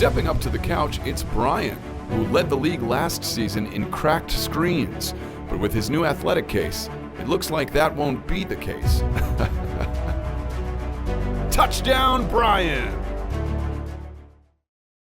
Stepping up to the couch, it's Brian, who led the league last season in cracked screens. But with his new athletic case, it looks like that won't be the case. Touchdown, Brian!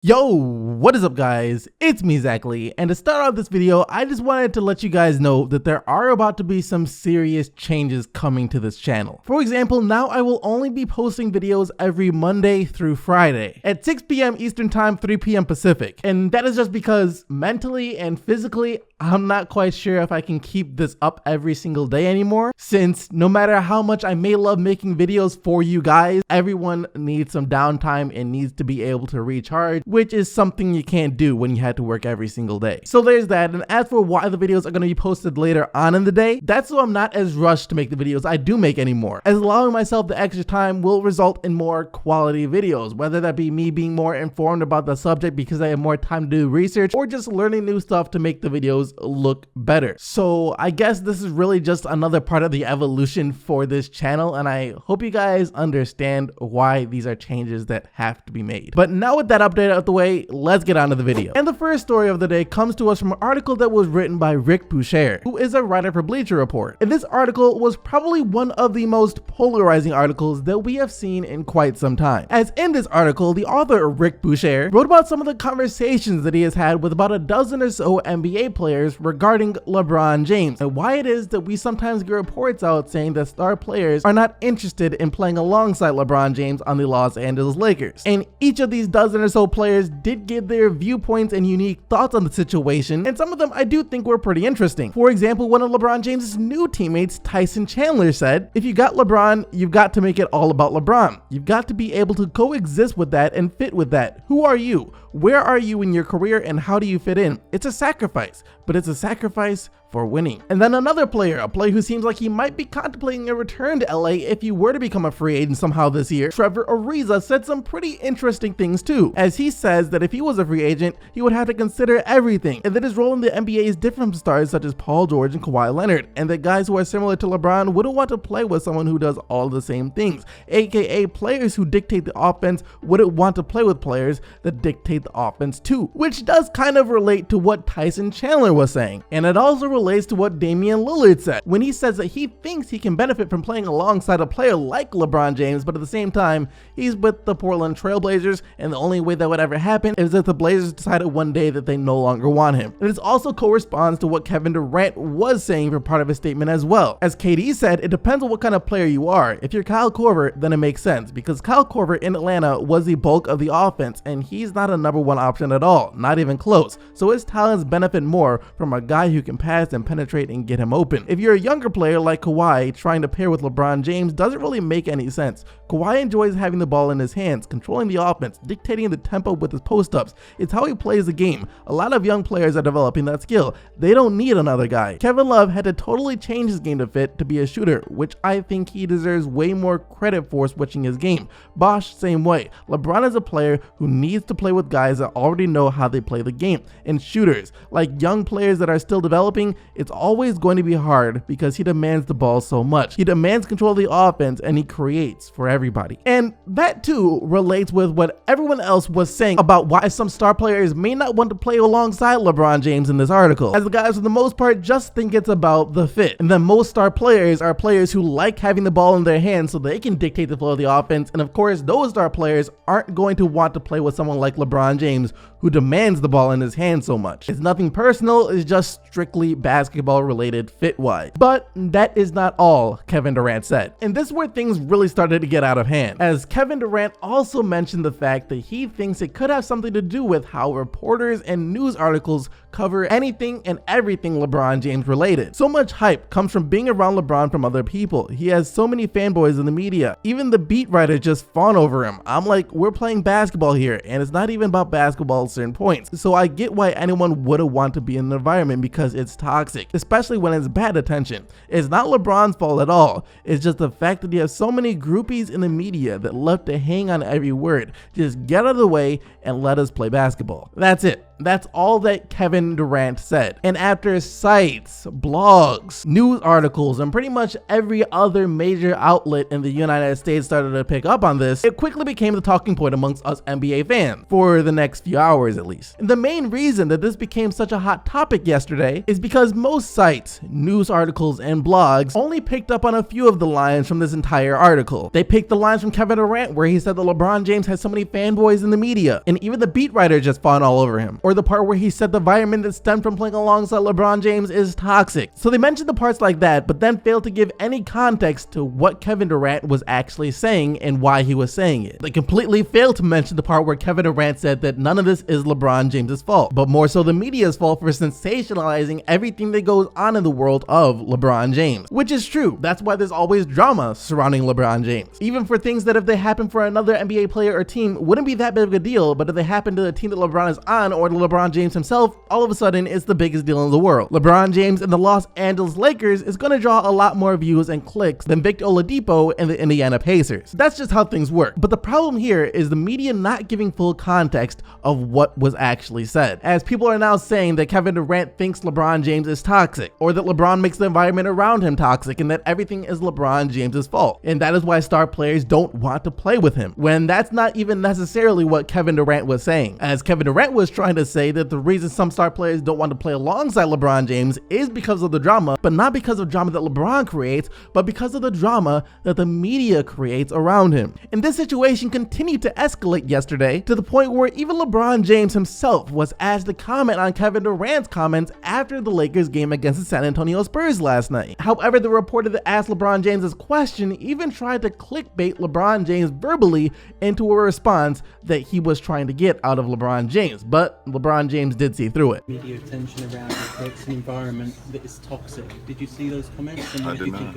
Yo, what is up guys? It's me, Zach Lee, and to start off this video, I just wanted to let you guys know that there are about to be some serious changes coming to this channel. For example, now I will only be posting videos every Monday through Friday at 6 p.m. Eastern Time, 3 p.m. Pacific. And that is just because mentally and physically, I'm not quite sure if I can keep this up every single day anymore, since no matter how much I may love making videos for you guys, everyone needs some downtime and needs to be able to recharge, which is something you can't do when you had to work every single day. So there's that. And as for why the videos are going to be posted later on in the day, that's so I'm not as rushed to make the videos I do make anymore, as allowing myself the extra time will result in more quality videos, whether that be me being more informed about the subject because I have more time to do research, or just learning new stuff to make the videos look better. So I guess this is really just another part of the evolution for this channel, and I hope you guys understand why these are changes that have to be made. But now with that update out the way, let's get on to the video. And the first story of the day comes to us from an article that was written by Rick Boucher, who is a writer for Bleacher Report. And this article was probably one of the most polarizing articles that we have seen in quite some time. As in this article, the author Rick Boucher wrote about some of the conversations that he has had with about a dozen or so NBA players regarding LeBron James, and why it is that we sometimes get reports out saying that star players are not interested in playing alongside LeBron James on the Los Angeles Lakers. And each of these dozen or so players did give their viewpoints and unique thoughts on the situation, and some of them I do think were pretty interesting. For example, one of LeBron James's new teammates, Tyson Chandler, said, "If you got LeBron, you've got to make it all about LeBron. You've got to be able to coexist with that and fit with that. Who are you? Where are you in your career, and how do you fit in? It's a sacrifice, but it's a sacrifice for winning." And then another player, a player who seems like he might be contemplating a return to LA if he were to become a free agent somehow this year, Trevor Ariza, said some pretty interesting things too, as he says that if he was a free agent, he would have to consider everything, and that his role in the NBA is different from stars such as Paul George and Kawhi Leonard, and that guys who are similar to LeBron wouldn't want to play with someone who does all the same things, aka players who dictate the offense wouldn't want to play with players that dictate the offense too, which does kind of relate to what Tyson Chandler was saying. And it also relates to what Damian Lillard said when he says that he thinks he can benefit from playing alongside a player like LeBron James, but at the same time, he's with the Portland Trail Blazers, and the only way that would ever happen is if the Blazers decided one day that they no longer want him. And this also corresponds to what Kevin Durant was saying for part of his statement as well. As KD said, it depends on what kind of player you are. If you're Kyle Korver, then it makes sense, because Kyle Korver in Atlanta was the bulk of the offense, and he's not a number one option at all, not even close. So his talents benefit more from a guy who can pass and penetrate and get him open. If you're a younger player like Kawhi, trying to pair with LeBron James doesn't really make any sense. Kawhi enjoys having the ball in his hands, controlling the offense, dictating the tempo with his post-ups. It's how he plays the game. A lot of young players are developing that skill. They don't need another guy. Kevin Love had to totally change his game to fit to be a shooter, which I think he deserves way more credit for switching his game. Bosh, same way. LeBron is a player who needs to play with guys that already know how they play the game. And shooters, like young players that are still developing, it's always going to be hard because he demands the ball so much. He demands control of the offense, and he creates for everybody. And that too relates with what everyone else was saying about why some star players may not want to play alongside LeBron James in this article, as the guys for the most part just think it's about the fit. And then most star players are players who like having the ball in their hands so they can dictate the flow of the offense, and of course those star players aren't going to want to play with someone like LeBron James who demands the ball in his hand so much. It's nothing personal, it's just strictly basketball related fit-wise. But that is not all Kevin Durant said. And this is where things really started to get out of hand, as Kevin Durant also mentioned the fact that he thinks it could have something to do with how reporters and news articles cover anything and everything LeBron James related. So much hype comes from being around LeBron from other people. He has so many fanboys in the media. Even the beat writers just fawn over him. I'm like, we're playing basketball here, and it's not even about basketball at certain points. So I get why anyone wouldn't want to be in an environment because it's toxic, especially when it's bad attention. It's not LeBron's fault at all. It's just the fact that you have so many groupies in the media that love to hang on every word. Just get out of the way and let us play basketball. That's it. That's all that Kevin Durant said. And after sites, blogs, news articles, and pretty much every other major outlet in the United States started to pick up on this, it quickly became the talking point amongst us NBA fans, for the next few hours at least. And the main reason that this became such a hot topic yesterday is because most sites, news articles, and blogs only picked up on a few of the lines from this entire article. They picked the lines from Kevin Durant where he said that LeBron James has so many fanboys in the media, and even the beat writer just fawned all over him. Or the part where he said the environment that stemmed from playing alongside LeBron James is toxic. So they mentioned the parts like that, but then failed to give any context to what Kevin Durant was actually saying and why he was saying it. They completely failed to mention the part where Kevin Durant said that none of this is LeBron James's fault, but more so the media's fault for sensationalizing everything that goes on in the world of LeBron James. Which is true. That's why there's always drama surrounding LeBron James. Even for things that if they happen for another NBA player or team wouldn't be that big of a deal, but if they happen to the team that LeBron is on or to LeBron James himself, all of a sudden it's the biggest deal in the world. LeBron James and the Los Angeles Lakers is going to draw a lot more views and clicks than Victor Oladipo and the Indiana Pacers. That's just how things work. But the problem here is the media not giving full context of what was actually said, as people are now saying that Kevin Durant thinks LeBron James is toxic, or that LeBron makes the environment around him toxic, and that everything is LeBron James's fault, and that is why star players don't want to play with him, when that's not even necessarily what Kevin Durant was saying, as Kevin Durant was trying to say that the reason some star players don't want to play alongside LeBron James is because of the drama, but not because of drama that LeBron creates, but because of the drama that the media creates around him. And this situation continued to escalate yesterday to the point where even LeBron James himself was asked to comment on Kevin Durant's comments after the Lakers game against the San Antonio Spurs last night. However, the reporter that asked LeBron James's question even tried to clickbait LeBron James verbally into a response that he was trying to get out of LeBron James, but LeBron James did see through it. Media attention around it creates an environment that is toxic. Did you see those comments? And I did not.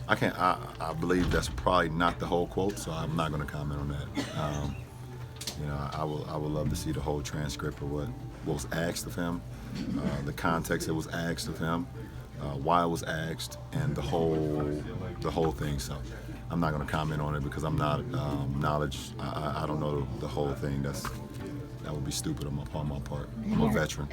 I believe that's probably not the whole quote, so I'm not going to comment on that. I would love to see the whole transcript of what was asked of him, the context that was asked of him, why it was asked, and the whole thing. So I'm not going to comment on it because I'm not knowledge. I don't know the whole thing. That would be stupid on my part. I'm a veteran.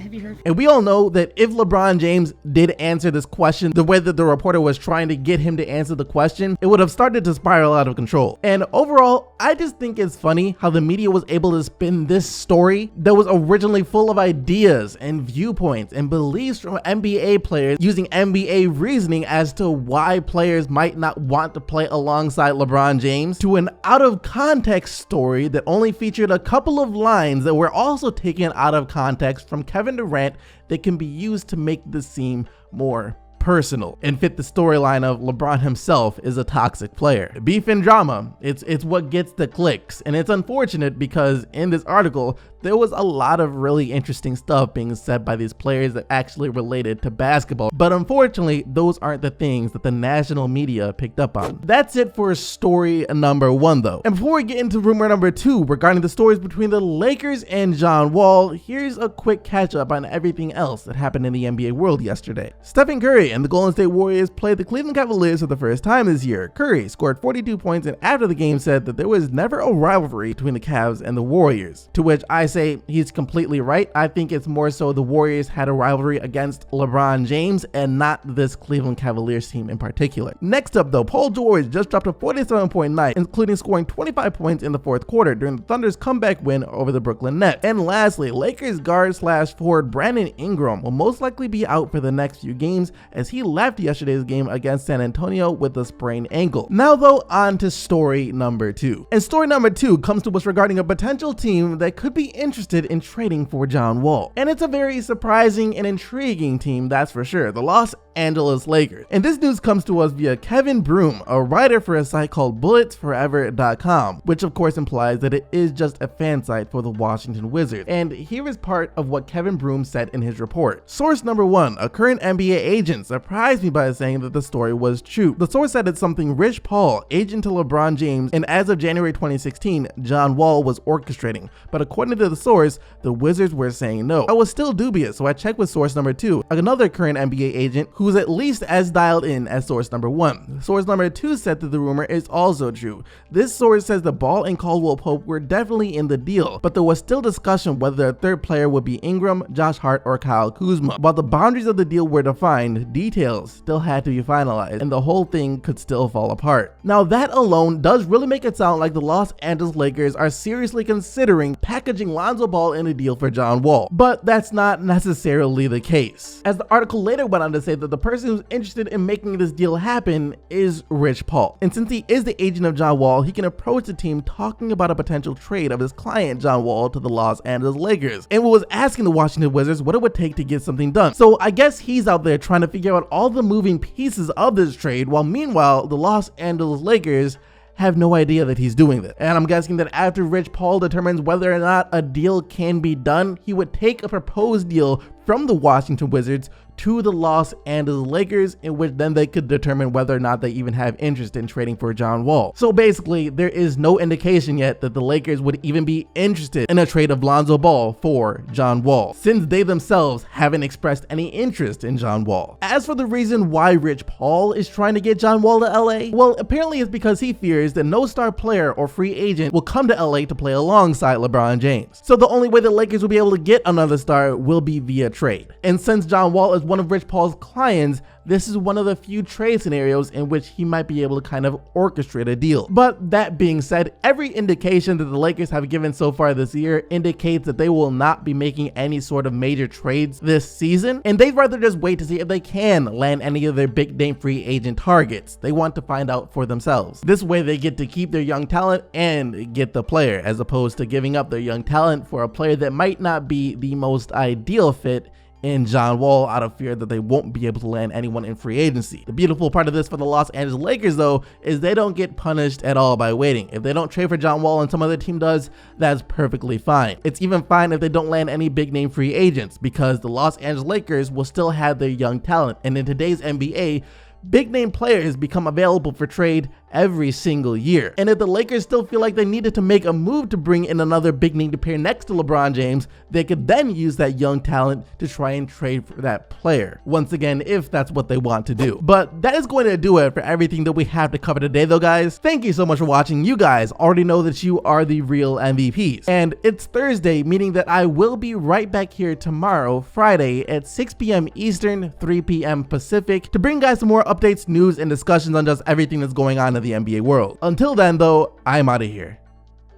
And we all know that if LeBron James did answer this question the way that the reporter was trying to get him to answer the question, it would have started to spiral out of control. And overall, I just think it's funny how the media was able to spin this story that was originally full of ideas and viewpoints and beliefs from NBA players using NBA reasoning as to why players might not want to play alongside LeBron James, to an out of context story that only featured a couple of lines that were also taken out of context from Kevin Durant that can be used to make this seem more personal and fit the storyline of LeBron himself is a toxic player. Beef and drama, it's what gets the clicks, and it's unfortunate because in this article there was a lot of really interesting stuff being said by these players that actually related to basketball, but unfortunately those aren't the things that the national media picked up on. That's it for story number 1 though. And before we get into rumor number 2 regarding the stories between the Lakers and John Wall, here's a quick catch up on everything else that happened in the NBA world yesterday. Stephen Curry and the Golden State Warriors played the Cleveland Cavaliers for the first time this year. Curry scored 42 points and after the game said that there was never a rivalry between the Cavs and the Warriors, to which I say he's completely right. I think it's more so the Warriors had a rivalry against LeBron James and not this Cleveland Cavaliers team in particular. Next up though, Paul George just dropped a 47-point night, including scoring 25 points in the fourth quarter during the Thunder's comeback win over the Brooklyn Nets. And lastly, Lakers guard / forward Brandon Ingram will most likely be out for the next few games as he left yesterday's game against San Antonio with a sprained ankle. Now though, on to story number 2. And story number 2 comes to us regarding a potential team that could be interested in trading for John Wall. And it's a very surprising and intriguing team, that's for sure, the Los Angeles Lakers. And this news comes to us via Kevin Broom, a writer for a site called bulletsforever.com, which of course implies that it is just a fan site for the Washington Wizards. And here is part of what Kevin Broom said in his report. Source number 1, a current NBA agent, surprised me by saying that the story was true. The source said it's something Rich Paul, agent to LeBron James, and as of January 2016, John Wall was orchestrating. But according to the source, the Wizards were saying no. I was still dubious, so I checked with source number 2, another current NBA agent who who's at least as dialed in as source number 1. Source number 2 said that the rumor is also true. This source says the Ball and Caldwell Pope were definitely in the deal, but there was still discussion whether a third player would be Ingram, Josh Hart, or Kyle Kuzma. While the boundaries of the deal were defined, details still had to be finalized, and the whole thing could still fall apart. Now that alone does really make it sound like the Los Angeles Lakers are seriously considering packaging Lonzo Ball in a deal for John Wall, but that's not necessarily the case, as the article later went on to say that the person who's interested in making this deal happen is Rich Paul, and since he is the agent of John Wall, he can approach the team talking about a potential trade of his client John Wall to the Los Angeles Lakers, and was asking the Washington Wizards what it would take to get something done. So I guess he's out there trying to figure out all the moving pieces of this trade, while meanwhile the Los Angeles Lakers have no idea that he's doing this. And I'm guessing that after Rich Paul determines whether or not a deal can be done, he would take a proposed deal from the Washington Wizards to the Los Angeles Lakers, in which then they could determine whether or not they even have interest in trading for John Wall. So basically, there is no indication yet that the Lakers would even be interested in a trade of Lonzo Ball for John Wall, since they themselves haven't expressed any interest in John Wall. As for the reason why Rich Paul is trying to get John Wall to LA, well, apparently it's because he fears that no star player or free agent will come to LA to play alongside LeBron James. So the only way the Lakers will be able to get another star will be via trade. And since John Wall is one of Rich Paul's clients, this is one of the few trade scenarios in which he might be able to kind of orchestrate a deal. But that being said, every indication that the Lakers have given so far this year indicates that they will not be making any sort of major trades this season, and they'd rather just wait to see if they can land any of their big name free agent targets. They want to find out for themselves. This way they get to keep their young talent and get the player, as opposed to giving up their young talent for a player that might not be the most ideal fit in John Wall, out of fear that they won't be able to land anyone in free agency. The beautiful part of this for the Los Angeles Lakers, though, is they don't get punished at all by waiting. If they don't trade for John Wall and some other team does, that's perfectly fine. It's even fine if they don't land any big name free agents, because the Los Angeles Lakers will still have their young talent. And in today's NBA, big name players become available for trade every single year. And if the Lakers still feel like they needed to make a move to bring in another big name to pair next to LeBron James, they could then use that young talent to try and trade for that player. Once again, if that's what they want to do. But that is going to do it for everything that we have to cover today though, guys. Thank you so much for watching. You guys already know that you are the real MVPs. And it's Thursday, meaning that I will be right back here tomorrow, Friday at 6 p.m. Eastern, 3 p.m. Pacific, to bring guys some more updates, news, and discussions on just everything that's going on in the NBA world. Until then though, I'm out of here.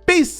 Peace!